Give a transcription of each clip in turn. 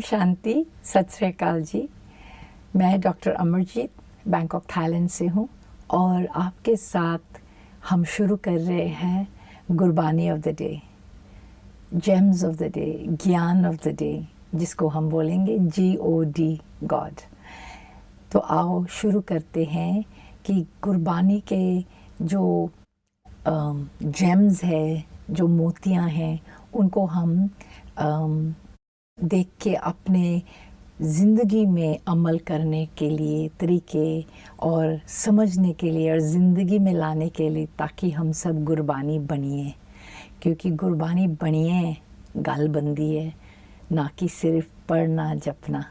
शांति, सत श्री अकाल जी। मैं डॉक्टर अमरजीत बैंकॉक थाईलैंड से हूँ और आपके साथ हम शुरू कर रहे हैं Gurbani of the day, James of the day, ज्ञान ऑफ द डे, जिसको हम बोलेंगे GOD, गॉड। तो आओ शुरू करते हैं कि गुरबानी के जो जेम्स है, जो मोतियाँ हैं, उनको हम देख के अपने ज़िंदगी में अमल करने के लिए तरीके और समझने के लिए और ज़िंदगी में लाने के लिए, ताकि हम सब गुरबानी बनिए। क्योंकि गुरबानी बनिए गल बनदी है, ना कि सिर्फ पढ़ना जपना।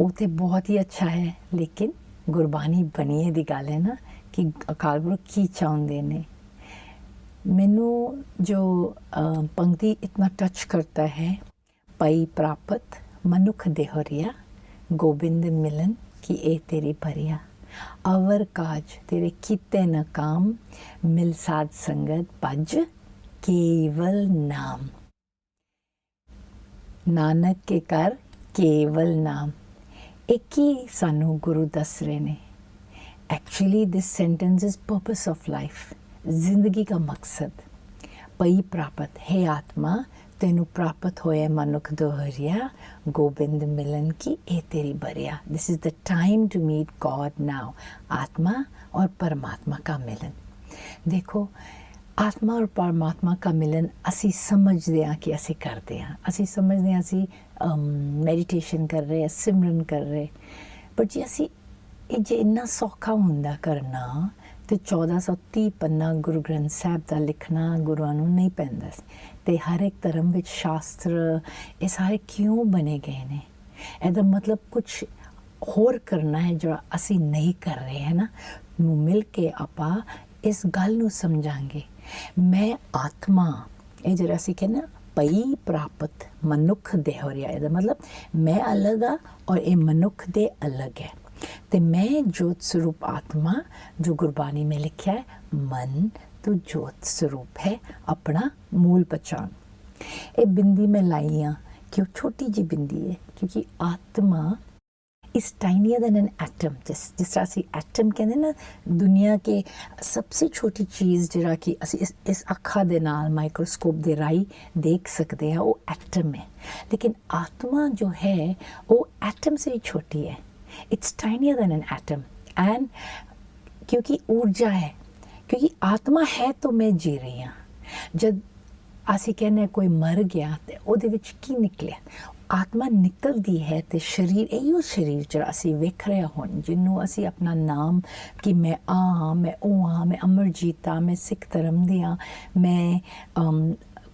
वो तो बहुत ही अच्छा है, लेकिन गुरबानी बनिए दी गल है ना कि अकाल पुरख की चाहुंदे ने। मैनू जो पंक्ति इतना टच करता है, पई प्रापत मनुख देहरिया, गोबिंद मिलन की ए तेरी भरिया, अवर काज तेरे कीते न काम, मिल साध संगत भज केवल नाम। नानक के कर केवल नाम, एक ही सानू गुरु दस रहे ने। Actually this sentence is purpose of life, जिंदगी का मकसद। पई प्रापत है आत्मा, तेनू प्राप्त होए मनुख दोहरिया, गोबिंद मिलन की ए तेरी बरिया। This is the time to meet God now. आत्मा और परमात्मा का मिलन। देखो, आत्मा और परमात्मा का मिलन असी समझते हैं कि असी करते हैं। असी समझते हैं असी मैडिटेशन कर रहे हैं, सिमरन कर रहे, पर जी असी जे इन्ना सौखा हुंदा करना तो 1430 पन्ना गुरु ग्रंथ साहब का लिखना गुरुआं नूं नहीं पैंदा सी। ते हर एक धर्म विच शास्त्र ये सारे क्यों बने गए ने? ਇਹਦਾ मतलब कुछ होर करना है जो असी नहीं कर रहे हैं ना। मिल के आपां इस गल नूं समझांगे। मैं आत्मा, ये जरा असी कहना पई प्रापत मनुख देहरिया, ਇਹਦਾ मतलब मैं अलग आ और ये मनुख दे अलग है। तो मैं ज्योत स्वरूप आत्मा, जो गुरबानी में लिखा है, मन तो ज्योत स्वरूप है, अपना मूल पहचान। ये बिंदी में लाई हाँ, क्यों छोटी जी बिंदी है, क्योंकि आत्मा is tinier than an atom. जिस तरह से एटम कहते ना, दुनिया के सबसे छोटी चीज़ जरा कि असी इस अखा दे नाल माइक्रोस्कोप दे राही देख सकते हैं, वो एटम है। लेकिन आत्मा जो है वो एटम से भी छोटी है। It's tinier than an atom. And क्योंकि ऊर्जा है, क्योंकि आत्मा है तो मैं जी रही हाँ। जब असी कहने कोई मर गया तो ਉਹਦੇ ਵਿੱਚ ਕੀ ਨਿਕਲਿਆ? आत्मा निकलती है तो शरीर, इहो शरीर जो असी वेख रहे हों, जिन्हों असी अपना नाम कि मैं आ हाँ, मैं ओ हाँ, मैं अमरजीत हाँ, मैं सिख धर्म दी हाँ, मैं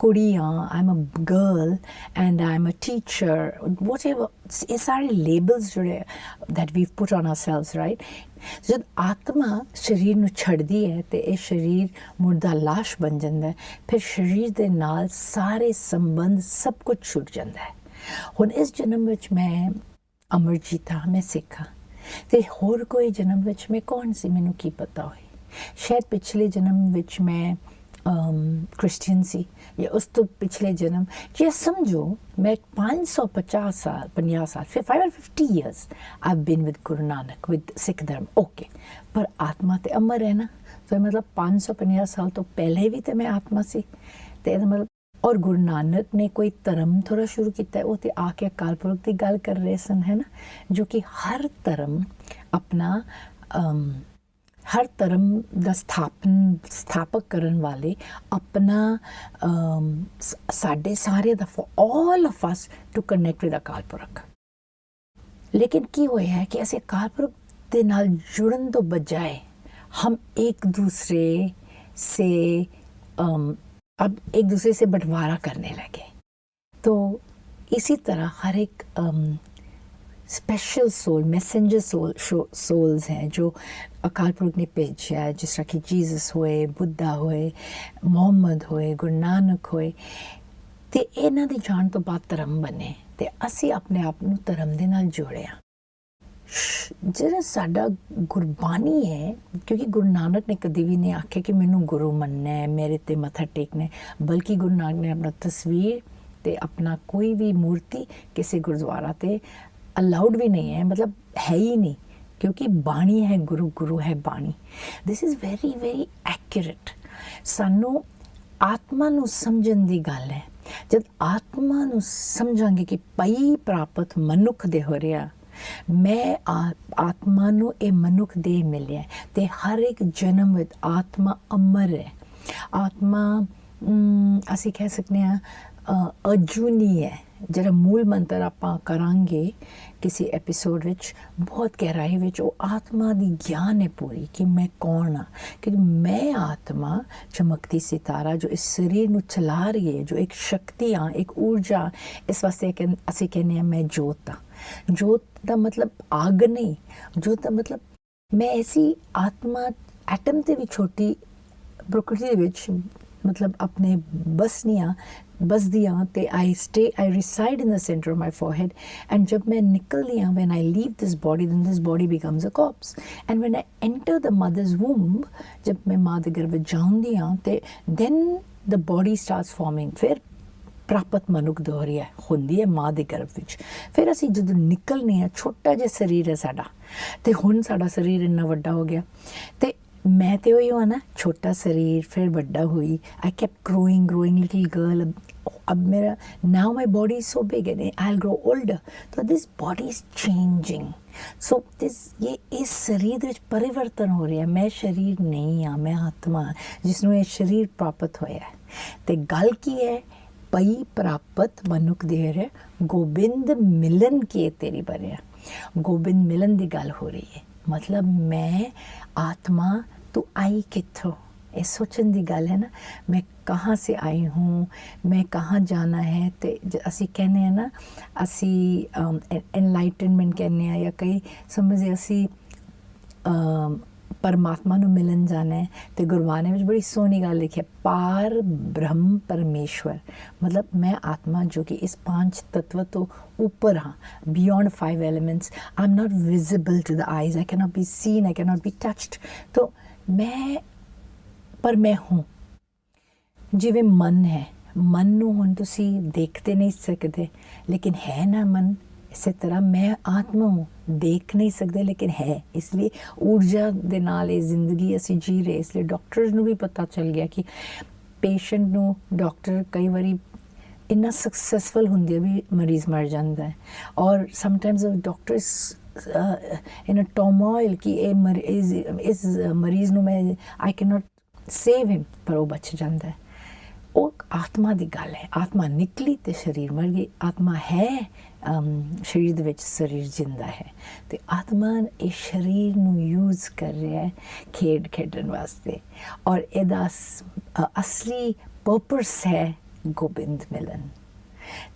कुड़ी हाँ, I am a girl and I am a teacher, whatever, ये सारे लेबल्स जोड़े that we put on ourselves, right. जब आत्मा शरीर नूं छड्डदी है तो ये शरीर मुर्दा लाश बन जाता है। फिर शरीर दे नाल सारे संबंध सब कुछ छुट जाता है। हुण इस जन्म विच मैं अमरजीत हाँ, मैं सिख हाँ, तो होर कोई जन्म विच मैं कौन सी, मैनू की पता होए। शायद पिछले जन्म विच मैं क्रिश्चियन सी, या उस तो पिछले जन्म, या समझो मैं 550 साल 50 साल, फिर 550 years I have been with Guru Nanak, with Sikh धर्म, ओके। पर आत्मा तो अमर है ना, तो मतलब 550 साल तो पहले भी तो मैं आत्मा सी। तो मतलब, और गुरु नानक ने कोई धर्म थोड़ा शुरू किया है, वो तो आके अकाल पुरख की गल कर रहे सन, है ना, जो कि हर धर्म अपना हर धर्म का स्थापक करन वाले अपना साढ़े सारे दा, for all of us to connect with Akal Purakh. लेकिन की होया है कि ऐसे अकाल पुरख दे नाल जुड़न तो बजाय हम एक दूसरे से अब एक दूसरे से बंटवारा करने लगे। तो इसी तरह हर एक स्पेशल सोल, मैसेंजर सोल्स हैं जो अकाल पुरख ने भेजा है, जिस तरह कि जीसस होए, बुद्धा होए, मोहम्मद होए, गुरु नानक होए। तो इन्हां दे जाण तो बाद धर्म बने, तो असी अपने आप नूं धर्म दे नाल जोड़िया। ਜਿਹੜਾ ਸਾਡਾ गुरबानी है, क्योंकि गुरु नानक ने कभी भी नहीं आखे कि मैनू गुरु मनना है, मेरे ते मत्था टेकना है, बल्कि गुरु नानक ने अपना तस्वीर ਤੇ ਆਪਣਾ ਕੋਈ ਵੀ ਮੂਰਤੀ ਕਿਸੇ ਗੁਰਦੁਆਰਾ ਤੇ ਅਲਾਉਡ ਵੀ ਨਹੀਂ ਹੈ, ਮਤਲਬ ਹੈ ਹੀ ਨਹੀਂ, ਕਿਉਂਕਿ ਬਾਣੀ ਹੈ ਗੁਰੂ, ਗੁਰੂ ਹੈ ਬਾਣੀ। This is very very accurate. ਸਾਨੂੰ ਆਤਮਾ ਨੂੰ ਸਮਝਣ ਦੀ ਗੱਲ ਹੈ। ਜਦ ਆਤਮਾ ਨੂੰ ਸਮਝਾਂਗੇ ਕਿ ਪਈ ਪ੍ਰਾਪਤ ਮਨੁੱਖ ਦੇ ਹੋ ਰਿਹਾ, ਮੈਂ ਆਤਮਾ ਨੂੰ ਇਹ ਮਨੁੱਖ ਦੇਹ ਮਿਲਿਆ ਤੇ ਹਰ ਇੱਕ ਜਨਮ ਵਿੱਚ ਆਤਮਾ ਅਮਰ ਹੈ। ਆਤਮਾ ਅਸੀਂ ਕਹਿ ਸਕਦੇ ਹਾਂ ਅਜੂਨੀ ਹੈ। ਜਿਹੜਾ ਮੂਲ ਮੰਤਰ ਆਪਾਂ ਕਰਾਂਗੇ ਕਿਸੇ ਐਪੀਸੋਡ ਵਿੱਚ ਬਹੁਤ ਗਹਿਰਾਈ ਵਿੱਚ, ਉਹ ਆਤਮਾ ਦੀ ਗਿਆਨ ਹੈ ਪੂਰੀ ਕਿ ਮੈਂ ਕੌਣ ਹਾਂ। ਕਿ ਮੈਂ ਆਤਮਾ ਚਮਕਦੀ ਸਿਤਾਰਾ ਜੋ ਇਸ ਸਰੀਰ ਨੂੰ ਚਲਾ ਰਹੀ ਹੈ, ਜੋ ਇੱਕ ਸ਼ਕਤੀ ਆ, ਇੱਕ ਊਰਜਾ। ਇਸ ਵਾਸਤੇ ਅਸੀਂ ਕਹਿੰਦੇ ਹਾਂ ਮੈਂ ਜੋਤ ਹਾਂ। ਜੋਤ ਦਾ ਮਤਲਬ ਅੱਗ ਨਹੀਂ, ਜੋਤ ਦਾ ਮਤਲਬ ਮੈਂ ਐਸੀ ਆਤਮਾ ਐਟਮ ਤੇ ਵੀ ਛੋਟੀ ਪ੍ਰਕਿਰਤੀ ਦੇ ਵਿੱਚ ਮਤਲਬ ਆਪਣੇ ਬਸਦੀ ਹਾਂ ਤੇ ਆਈ reside in the center of my forehead, and जब मैं निकलती हूँ, when I leave this body, then this body becomes a corpse, and when I enter the mother's womb, जब मैं माँ ਦੇ ਗਰਭ ਵਿੱਚ ਜਾਂਦੀ ਹਾਂ ਤੇ then the body starts forming। ਫਿਰ ਪ੍ਰਾਪਤ ਮਨੁੱਖ ਦੋਹਰੀ ਹੁੰਦੀ ਹੈ ਮਾਂ ਦੇ ਗਰਭ ਵਿੱਚ। ਫਿਰ ਅਸੀਂ ਜਦੋਂ ਨਿਕਲਨੇ ਹਾਂ, ਛੋਟਾ ਜਿਹਾ ਸਰੀਰ ਹੈ ਸਾਡਾ, ਤੇ ਹੁਣ ਸਾਡਾ ਸਰੀਰ ਇੰਨਾ ਵੱਡਾ ਹੋ ਗਿਆ ਤੇ मैं तो वही हुआ ना, छोटा शरीर फिर बड़ा हुई। I kept growing little girl. अब मेरा now my body is so big and I will grow older, तो दिस बॉडी इज चेंजिंग। सो ये इस शरीर ਵਿੱਚ परिवर्तन हो रहा है। मैं शरीर नहीं हाँ, मैं आत्मा जिसनों ये शरीर प्राप्त होया है। ते गल की है पई प्राप्त मनुख देह है, गोबिंद मिलन की तेरी बनिया। गोबिंद मिलन की गल हो रही है। मतलब मैं आत्मा तू आई कित्थों, ये सोचने की गल है ना। मैं कहाँ से आई हूँ, मैं कहाँ जाना है। तो असी कहने हैं ना, असी एनलाइटनमेंट कहने हैं, या कई समझे असी परमात्मा नू मिलन जाना है। तो गुरबाणी में बड़ी सोहनी गल लिखी है, पार ब्रह्म परमेश्वर। मतलब मैं आत्मा जो कि इस 5 तत्व तो ऊपर हाँ, beyond 5 elements. I am not visible to the eyes, I can not be seen, I can not be touched. तो मैं पर मैं हूँ। जिवें मन है, मन नू हुण तुसी देखते नहीं सकते लेकिन है ना मन, इसी तरह मैं आत्मा हूँ, देख नहीं सकते लेकिन है। इसलिए ऊर्जा दे नाल ये जिंदगी असी जी रहे। इसलिए डॉक्टर्स नू भी पता चल गया कि पेशेंट नू डॉक्टर कई बारी इन्ना सक्सैसफुल होंदे भी मरीज़ मर जाता है। और समटाइम्स डॉक्टर्स इन अ टर्मोइल कि इस मरीज़ नू मैं आई कैन नॉट सेव हिम, पर वो बच जाता है। वो आत्मा की गल है। आत्मा निकली तो शरीर मर गई, आत्मा है शरीर दे विच, शरीर जिंदा है। तो आत्मा इस शरीर नू यूज़ कर रहा है खेडन वास्ते। और इहदा असली पर्पस है गोबिंद मिलन।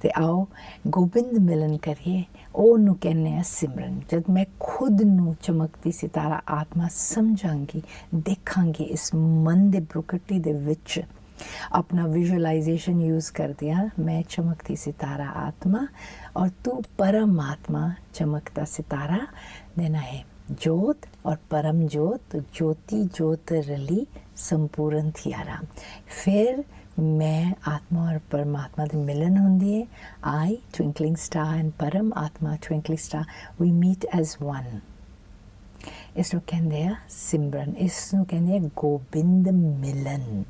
तो आओ गोबिंद मिलन करिए। ओनू कहने हैं सिमरन। जब मैं खुद नू चमकती सितारा आत्मा समझांगी, देखांगी इस मन दे प्रकृति दे विच, अपना विजुअलाइजेशन यूज़ कर दिया, मैं चमकती सितारा आत्मा और तू परमात्मा चमकता सितारा। देना है ज्योत और परम ज्योत, तो ज्योति ज्योत रली संपूर्ण थियारा। फिर मैं आत्मा और परमात्मा के मिलन होंदी है। आई ट्विंकलिंग स्टार एंड परम आत्मा twinkling star, we meet as one. इसनू कहते हैं सिमरन, इसनू कहते हैं गोबिंद मिलन।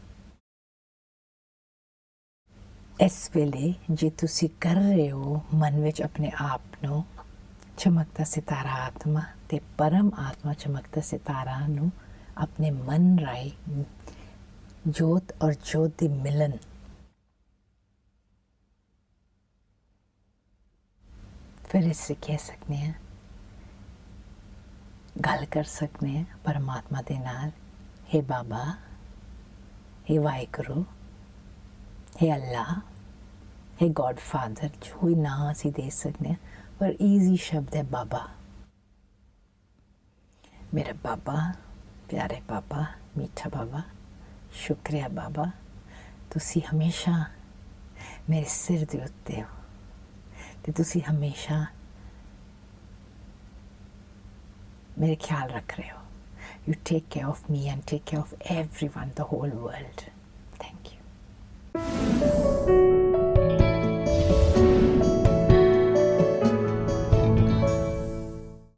इस वेले जे तुसी कर रहे हो मन विच अपने आप नू चमकता सितारा आत्मा ते परम आत्मा चमकता सितारा नू अपने मन राई जोत और जोत दी मिलन। फिर इससे कह सकते हैं, गल कर सकते हैं परमात्मा दे नाल, हे बाबा, हे वाहिगुरु, हे अल्लाह, हे गॉड फादर, जो भी नाम असी दे सकते हैं, पर ईजी शब्द है बाबा। मेरा बाबा, प्यारे बाबा, मीठा बाबा, शुक्रिया बाबा, तुसी हमेशा मेरे सिर दे उत्ते हो ते तुसी हमेशा मेरे ख्याल रख रहे हो। You take care of me and take care of everyone, the whole world.